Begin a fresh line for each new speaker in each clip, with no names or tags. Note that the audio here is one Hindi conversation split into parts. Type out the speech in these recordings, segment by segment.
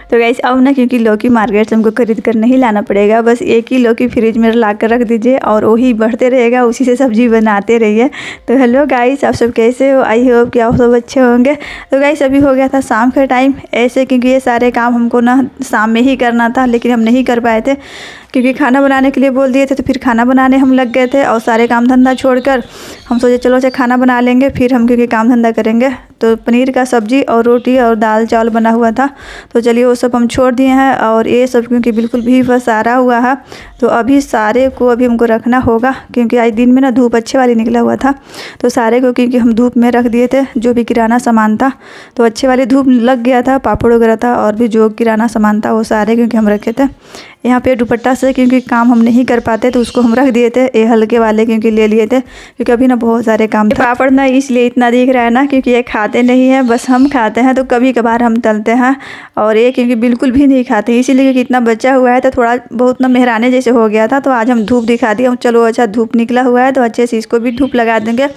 तो गाइस अब ना क्योंकि लौकी मार्केट से हमको खरीद कर नहीं लाना पड़ेगा, बस एक ही लौकी फ्रिज में ला कर रख दीजिए और वही बढ़ते रहेगा, उसी से सब्जी बनाते रहिए। तो हेलो गाइस, आप सब कैसे हो? आई होप कि आप सब अच्छे होंगे। तो गाइस अभी हो गया था शाम का टाइम ऐसे, क्योंकि ये सारे काम हमको ना शाम में ही करना था, लेकिन हम नहीं कर पाए थे क्योंकि खाना बनाने के लिए बोल दिए थे। तो फिर खाना बनाने हम लग गए थे और सारे काम धंधा छोड़कर हम सोचे चलो अच्छा खाना बना लेंगे, फिर हम क्योंकि काम धंधा करेंगे। तो पनीर का सब्जी और रोटी और दाल चावल बना हुआ था, तो चलिए वो सब हम छोड़ दिए हैं। और ये सब क्योंकि बिल्कुल भी पसारा हुआ है, तो अभी सारे को अभी हमको रखना होगा, क्योंकि आज दिन में ना धूप अच्छे वाली निकला हुआ था। तो सारे को क्योंकि हम धूप में रख दिए थे, जो भी किराना सामान था तो अच्छे वाली धूप लग गया था, पापड़ वगैरह था और भी जो किराना सामान था वो सारे क्योंकि हम रखे थे। यहाँ पे दुपट्टा से क्योंकि काम हम नहीं कर पाते तो उसको हम रख दिए थे, ये हल्के वाले क्योंकि ले लिए थे, क्योंकि अभी ना बहुत सारे काम थे। पापड़ ना इसलिए इतना दिख रहा है ना क्योंकि ये खाते नहीं है, बस हम खाते हैं, तो कभी कभार हम तलते हैं। और ये क्योंकि बिल्कुल भी नहीं खाते, इसीलिए क्योंकि इतना बचा हुआ है तो थोड़ा बहुत ना मेहराने जैसे हो गया था, तो आज हम धूप दिखा दिए। चलो अच्छा धूप निकला हुआ है तो अच्छे से इसको भी धूप लगा देंगे।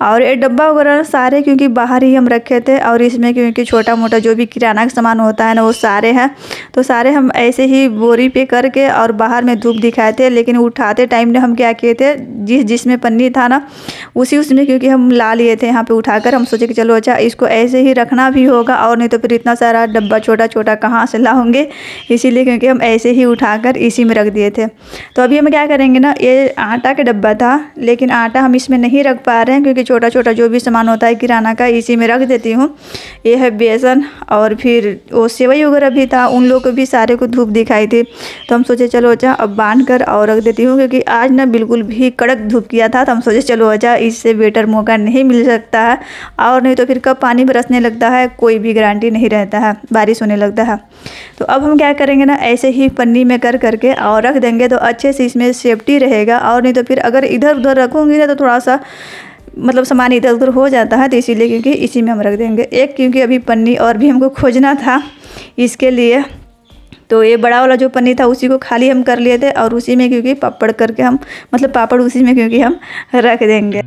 और ये डब्बा वगैरह सारे क्योंकि बाहर ही हम रखे थे, और इसमें क्योंकि छोटा मोटा जो भी किराना का सामान होता है ना वो सारे हैं, तो सारे हम ऐसे ही बोरी पे करके और बाहर में धूप दिखाए थे। लेकिन उठाते टाइम ने हम क्या किए थे, जिसमें पन्नी था ना उसी उसमें क्योंकि हम ला लिए थे यहाँ पे उठाकर। हम सोचे कि चलो अच्छा इसको ऐसे ही रखना भी होगा, और नहीं तो फिर इतना सारा डब्बा छोटा छोटा कहाँ से लाओगे, इसीलिए क्योंकि हम ऐसे ही उठाकर इसी में रख दिए थे। तो अभी हम क्या करेंगे ना, ये आटा का डब्बा था लेकिन आटा हम इसमें नहीं रख पा रहे हैं क्योंकि छोटा छोटा जो भी सामान होता है किराना का इसी में रख देती हूँ। ये है बेसन और फिर वो सेवई वगैरह भी था, उन लोगों को भी सारे को धूप दिखाई थी। तो हम सोचे चलो अच्छा अब बांध कर और रख देती हूँ, क्योंकि आज ना बिल्कुल भी कड़क धूप किया था। तो हम सोचे चलो अच्छा इससे बेटर मौका नहीं मिल सकता है, और नहीं तो फिर कब पानी बरसने लगता है कोई भी गारंटी नहीं रहता है, बारिश होने लगता है। तो अब हम क्या करेंगे ना, ऐसे ही पन्नी में कर करके और रख देंगे तो अच्छे से इसमें सेफ्टी रहेगा। और नहीं तो फिर अगर इधर उधर रखूँगी ना तो थोड़ा सा मतलब सामान इधर उधर हो जाता है, तो इसीलिए क्योंकि इसी में हम रख देंगे। एक क्योंकि अभी पन्नी और भी हमको खोजना था इसके लिए, तो ये बड़ा वाला जो पन्नी था उसी को खाली हम कर लिए थे, और उसी में क्योंकि पापड़ करके हम मतलब पापड़ उसी में क्योंकि हम रख देंगे।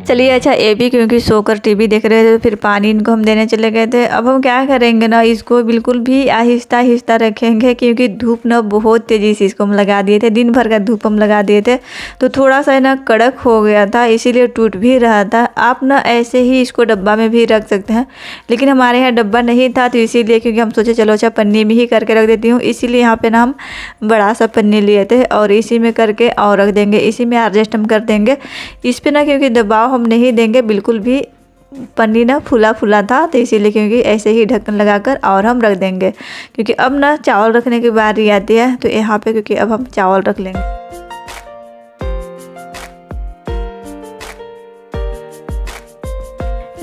चलिए अच्छा ये भी क्योंकि सोकर टीवी देख रहे थे, फिर पानी इनको हम देने चले गए थे। अब हम क्या करेंगे ना, इसको बिल्कुल भी आहिस्ता आहिस्ता रखेंगे, क्योंकि धूप ना बहुत तेज़ी से इसको हम लगा दिए थे, दिन भर का धूप हम लगा दिए थे, तो थोड़ा सा ना कड़क हो गया था, इसीलिए टूट भी रहा था। आप ना ऐसे ही इसको डब्बा में भी रख सकते हैं, लेकिन हमारे यहाँ डब्बा नहीं था तो इसीलिए क्योंकि हम सोचे चलो अच्छा पन्नी में ही करके रख देती हूँ, इसीलिए यहाँ पे ना हम बड़ा सा पन्नी लिए थे और इसी में करके और रख देंगे, इसी में एडजस्ट हम कर देंगे। इस पर ना क्योंकि दबाव हम नहीं देंगे, बिल्कुल भी पन्नी ना फूला फूला था, तो इसीलिए क्योंकि ऐसे ही ढक्कन लगाकर और हम रख देंगे। क्योंकि अब ना चावल रखने की बारी आती है, तो यहाँ पे क्योंकि अब हम चावल रख लेंगे।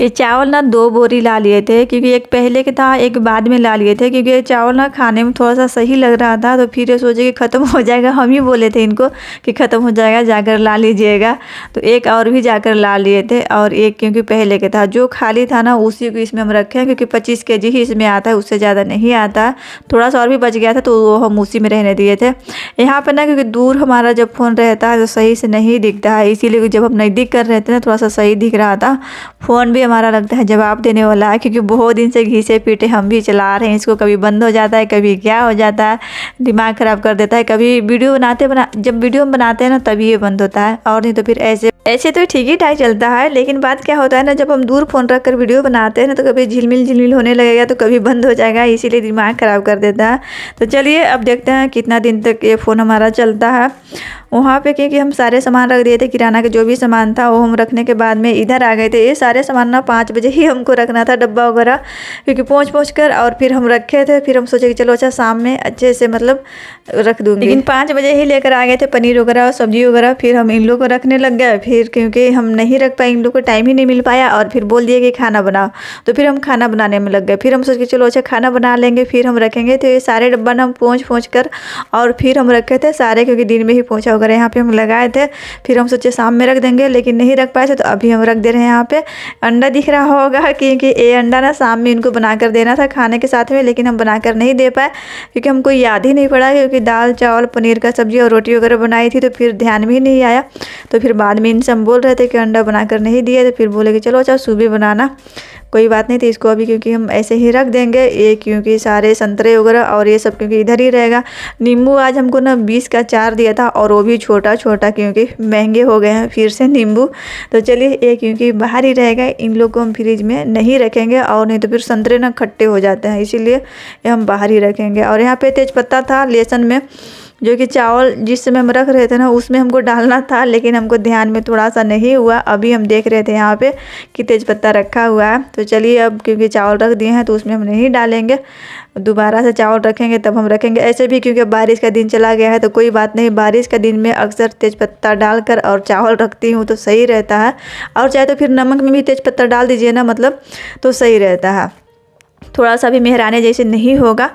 ये चावल ना 2 बोरी ला लिए थे, क्योंकि एक पहले के था एक बाद में ला लिए थे, क्योंकि ये चावल ना खाने में थोड़ा सा सही लग रहा था। तो फिर ये सोचे कि ख़त्म हो जाएगा, हम ही बोले थे इनको कि ख़त्म हो जाएगा जाकर ला लीजिएगा, तो एक और भी जाकर ला लिए थे। और एक क्योंकि पहले के था जो खाली था ना उसी को इसमें हम रखे हैं, क्योंकि 25 kg ही इसमें आता है, उससे ज़्यादा नहीं आता। थोड़ा सा और भी बच गया था तो वो हम उसी में रहने दिए थे। यहाँ पर ना क्योंकि दूर हमारा जब फ़ोन रहता है तो सही से नहीं दिखता है, इसीलिए जब हम नज़दीक कर रहे थे ना थोड़ा सा सही दिख रहा था। फ़ोन भी हमारा लगता है जवाब देने वाला है, क्योंकि बहुत दिन से घिसे पीटे हम भी चला रहे हैं इसको, कभी बंद हो जाता है कभी क्या हो जाता है, दिमाग ख़राब कर देता है। कभी वीडियो जब वीडियो बनाते हैं ना तभी ये बंद होता है, और नहीं तो फिर ऐसे तो ठीक ही ठाक चलता है। लेकिन बात क्या होता है ना, जब हम दूर फ़ोन रख कर वीडियो बनाते हैं ना तो कभी झिलमिल होने लगेगा, तो कभी बंद हो जाएगा, इसीलिए दिमाग ख़राब कर देता है। तो चलिए अब देखते हैं कितना दिन तक ये फ़ोन हमारा चलता है। वहाँ पे क्योंकि हम सारे सामान रख दिए थे, किराना का जो भी सामान था वो हम रखने के बाद में इधर आ गए थे। ये सारे सामान ना 5 बजे ही हमको रखना था, डब्बा वगैरह, क्योंकि पहुँच कर और फिर हम रखे थे। फिर हम सोचे कि चलो अच्छा शाम में अच्छे से मतलब रख दूँगी, लेकिन 5 बजे ही लेकर आ गए थे पनीर वगैरह सब्जी वगैरह। फिर हम इन लोग को रखने लग गए, फिर क्योंकि हम नहीं रख पाए, इन लोग को टाइम ही नहीं मिल पाया, और फिर बोल दिए कि खाना बनाओ, तो फिर हम खाना बनाने में लग गए। फिर हम सोच के चलो अच्छा खाना बना लेंगे फिर हम रखेंगे। तो ये सारे डब्बा ना हम पहुँच कर और फिर हम रखे थे सारे, क्योंकि दिन में ही पोंछा वगैरह यहाँ पे हम लगाए थे। फिर हम सोचे शाम में रख देंगे, लेकिन नहीं रख पाए थे, तो अभी हम रख दे रहे हैं। यहाँ पे अंडा दिख रहा होगा, क्योंकि ये अंडा ना शाम में इनको बनाकर देना था खाने के साथ में, लेकिन हम बनाकर नहीं दे पाए क्योंकि हमको याद ही नहीं पड़ा, क्योंकि दाल चावल पनीर का सब्जी और रोटी वगैरह बनाई थी, तो फिर ध्यान में ही नहीं आया। तो फिर बाद में इनसे हम बोल रहे थे कि अंडा बनाकर नहीं दिए, तो फिर बोले कि चलो अच्छा सुबह बनाना। कोई बात नहीं। तो इसको अभी क्योंकि हम ऐसे ही रख देंगे, ये क्योंकि सारे संतरे वगैरह और ये सब क्योंकि इधर ही रहेगा। नींबू आज हमको ना 20 का 4 दिया था और वो भी छोटा छोटा, क्योंकि महंगे हो गए हैं फिर से नींबू। तो चलिए ये क्योंकि बाहर ही रहेगा, इन लोग को हम फ्रिज में नहीं रखेंगे, और नहीं तो फिर संतरे ना खट्टे हो जाते हैं, इसीलिए ये हम बाहर ही रखेंगे। और यहाँ पे तेज़पत्ता था लहसुन में, जो कि चावल जिस समय हम रख रहे थे ना उसमें हमको डालना था, लेकिन हमको ध्यान में थोड़ा सा नहीं हुआ। अभी हम देख रहे थे यहाँ पे कि तेज़पत्ता रखा हुआ है। तो चलिए अब क्योंकि चावल रख दिए हैं तो उसमें हम नहीं डालेंगे, दोबारा से चावल रखेंगे तब हम रखेंगे। ऐसे भी क्योंकि बारिश का दिन चला गया है तो कोई बात नहीं, बारिश का दिन में अक्सर तेज़पत्ता डालकर और चावल रखती हूँ तो सही रहता है। और चाहे तो फिर नमक में भी तेज़पत्ता डाल दीजिए ना, मतलब तो सही रहता है, थोड़ा सा भी मेहराने जैसे नहीं होगा।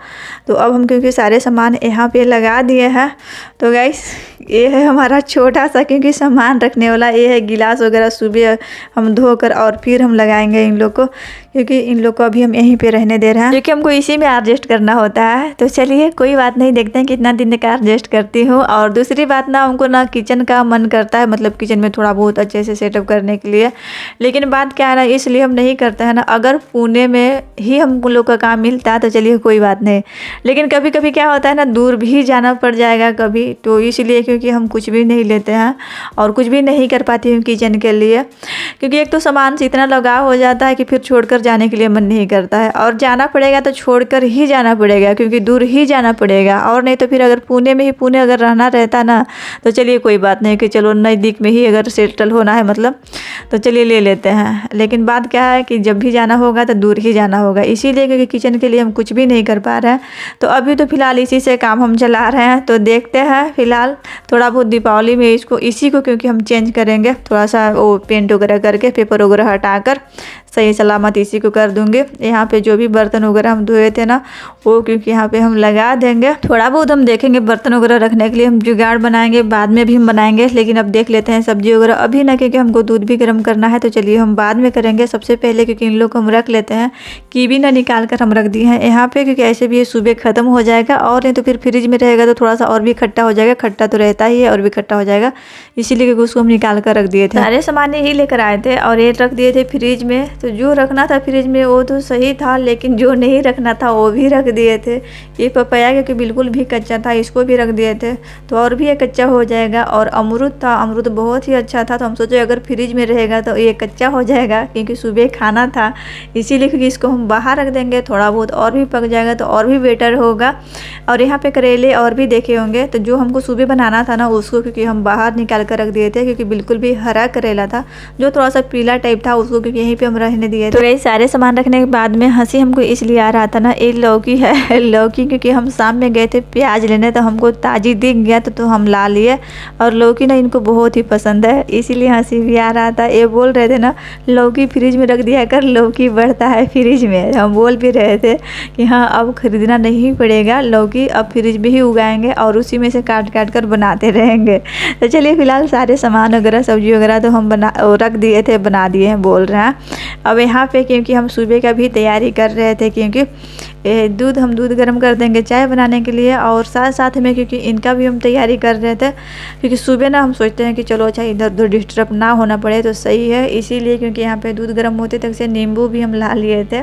तो अब हम क्योंकि सारे सामान यहाँ पे लगा दिए हैं। तो गाइस ये है हमारा छोटा सा क्योंकि सामान रखने वाला, ये है गिलास वगैरह, सुबह हम धोकर और फिर हम लगाएंगे इन लोग को, क्योंकि इन लोग को अभी हम यहीं पे रहने दे रहे हैं, क्योंकि हमको इसी में एडजस्ट करना होता है। तो चलिए कोई बात नहीं, देखते हैं कितना दिन का एडजस्ट करती हूँ। और दूसरी बात ना, हमको ना किचन का मन करता है, मतलब किचन में थोड़ा बहुत अच्छे से सेटअप करने के लिए, लेकिन बात क्या है ना, इसलिए हम नहीं करते हैं ना। अगर पुणे में ही हम लोग का काम मिलता है तो चलिए कोई बात नहीं, लेकिन कभी कभी क्या होता है ना, दूर भी जाना पड़ जाएगा कभी, तो इसलिए क्योंकि हम कुछ भी नहीं लेते हैं और कुछ भी नहीं कर पाती हूँ किचन के लिए, क्योंकि एक तो सामान से इतना लगाव हो जाता है कि फिर छोड़कर जाने के लिए मन नहीं करता है, और जाना पड़ेगा तो छोड़कर ही जाना पड़ेगा, क्योंकि दूर ही जाना पड़ेगा। और नहीं तो फिर अगर पुणे में ही, पुणे अगर रहना रहता ना तो चलिए कोई बात नहीं कि चलो नज़दीक में ही अगर सेटल होना है मतलब, तो चलिए ले लेते हैं। लेकिन बात क्या है कि जब भी जाना होगा तो दूर ही जाना होगा, इसीलिए क्योंकि किचन के लिए हम कुछ भी नहीं कर पा रहे हैं। तो अभी तो फिलहाल इसी से काम हम चला रहे हैं। तो देखते हैं फिलहाल थोड़ा बहुत दीपावली में इसको, इसी को क्योंकि हम चेंज करेंगे, थोड़ा सा वो पेंट वगैरह करके, पेपर वगैरह हटाकर सही सलामत इसी को कर दूंगे। यहाँ पे जो भी बर्तन वगैरह हम धोए थे ना वो क्योंकि यहाँ पे हम लगा देंगे। थोड़ा बहुत हम देखेंगे बर्तन वगैरह रखने के लिए हम जुगाड़ बनाएंगे, बाद में भी हम बनाएंगे, लेकिन अब देख लेते हैं सब्जी वगैरह अभी ना, क्योंकि हमको दूध भी गर्म करना है। तो चलिए हम बाद में करेंगे, सबसे पहले क्योंकि इन लोग को हम रख लेते हैं। कीवी ना निकाल कर हम रख दिए हैं यहाँ पे, क्योंकि ऐसे भी ये सुबह ख़त्म हो जाएगा, और नहीं तो फिर फ्रिज में रहेगा तो थोड़ा सा और भी खट्टा हो जाएगा, खट्टा तो रहता ही है और भी खट्टा हो जाएगा, इसीलिए क्योंकि उसको हम निकाल कर रख दिए थे। सारे सामान यही लेकर आए थे और ये रख दिए थे फ्रिज में। तो जो रखना था फ्रिज में वो तो सही था, लेकिन जो नहीं रखना था वो भी रख दिए थे। ये पपाया क्योंकि बिल्कुल भी कच्चा था, इसको भी रख दिए थे, तो और भी ये कच्चा हो जाएगा। और अमरूद था, अमरूद बहुत ही अच्छा था, तो हम सोचे अगर फ्रिज में रहेगा तो ये कच्चा हो जाएगा, क्योंकि सुबह खाना था, इसीलिए क्योंकि इसको हम बाहर रख देंगे, थोड़ा बहुत और भी पक जाएगा तो और भी बेटर होगा। और यहाँ पे करेले और भी देखे होंगे, तो जो हमको सुबह बनाना था ना उसको क्योंकि हम बाहर निकाल कर रख दिए थे, क्योंकि बिल्कुल भी हरा करेला था, जो थोड़ा सा पीला टाइप था उसको क्योंकि यहीं पे हम रहने दिए थे। तो ये सारे सामान रखने के बाद में हंसी हमको इसलिए आ रहा था ना, एक लौकी है लौकी क्योंकि हम शाम में गए थे प्याज लेने, तो हमको ताज़ी दिख गया तो हम ला लिए, और लौकी ना इनको बहुत ही पसंद है, इसीलिए हंसी भी आ रहा था। ये बोल रहे थे ना लौकी फ्रिज में रख दिया कर, लौकी बढ़ता है फ्रिज में। हम बोल भी रहे थे कि हाँ अब खरीदना नहीं पड़ेगा, लौकी अब फ्रिज में ही उगाएंगे और उसी में से काट काट कर बनाते रहेंगे। तो चलिए फिलहाल सारे सामान वगैरह सब्जी वगैरह तो हम रख दिए थे, बना दिए हैं बोल रहे हैं। अब यहाँ पे क्योंकि हम सुबह का भी तैयारी कर रहे थे, क्योंकि हम दूध गर्म कर देंगे चाय बनाने के लिए, और साथ साथ में क्योंकि इनका भी हम तैयारी कर रहे थे, क्योंकि सुबह ना हम सोचते हैं कि चलो अच्छा इधर उधर डिस्टर्ब ना होना पड़े तो सही है, इसीलिए क्योंकि यहाँ पे दूध गर्म होते तक से नींबू भी हम ला लिए थे।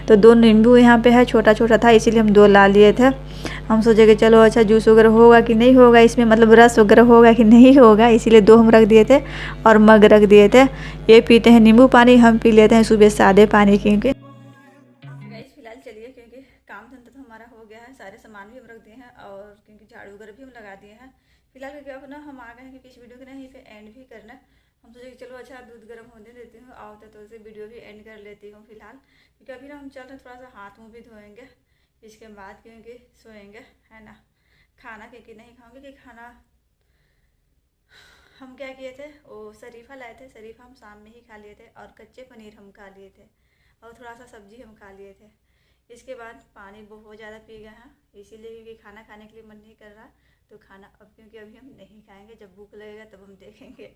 तो 2 नींबू यहाँ पे है, छोटा छोटा था इसीलिए हम 2 ला लिए थे। हम सोचे कि चलो अच्छा जूस वगैरह होगा कि नहीं होगा इसमें, मतलब रस वगैरह होगा कि नहीं होगा, इसीलिए 2 हम रख दिए थे और मग रख दिए थे। ये पीते हैं नींबू पानी, हम पी लेते हैं सुबह सादे पानी। क्योंकि फिलहाल चलिए क्योंकि काम धंधा तो हमारा हो गया है, सारे सामान भी हम रख दिए हैं, और क्योंकि झाड़ू वगैरह भी हम लगा दिए हैं। फिलहाल क्योंकि अब ना हम आ गए हैं, क्योंकि इस वीडियो को ना यहीं पे एंड भी करना है। हम सोचे कि चलो अच्छा दूध गर्म होने देती हूँ, आओ तो इसे वीडियो भी एंड कर लेती हूँ फिलहाल, क्योंकि अभी ना हम चल रहे थोड़ा सा हाथ मुँह भी धोएंगे, इसके बाद क्योंकि सोएंगे, है ना। खाना क्योंकि नहीं खाऊंगे कि खाना हम क्या किए थे, वो शरीफा लाए थे, शरीफा हम शाम में ही खा लिए थे, और कच्चे पनीर हम खा लिए थे, और थोड़ा सा सब्जी हम खा लिए थे। इसके बाद पानी बहुत ज़्यादा पी गए हैं, इसीलिए क्योंकि खाना खाने के लिए मन नहीं कर रहा, तो खाना अब क्योंकि अभी हम नहीं खाएंगे, जब भूख लगेगा तब हम देखेंगे।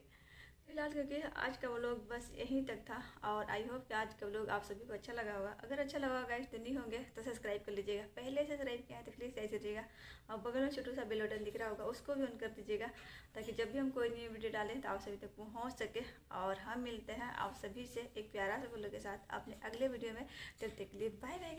फिलहाल क्योंकि आज का व्लॉग बस यहीं तक था और आई होप कि आज का व्लॉग आप सभी को अच्छा लगा होगा। अगर अच्छा लगा होगा गाइस तो नहीं होंगे तो सब्सक्राइब कर लीजिएगा, पहले से सब्सक्राइब किया है तो प्लीज़ ऐसे दीजिएगा और बगल में छोटा सा बेल बटन दिख रहा होगा उसको भी ऑन कर दीजिएगा ताकि जब भी हम कोई नई वीडियो डालें तो आप सभी तक पहुँच सके। और हम मिलते हैं आप सभी से एक प्यारा सा व्लॉग के साथ अपने अगले वीडियो में। तब तक के लिए बाय बाय।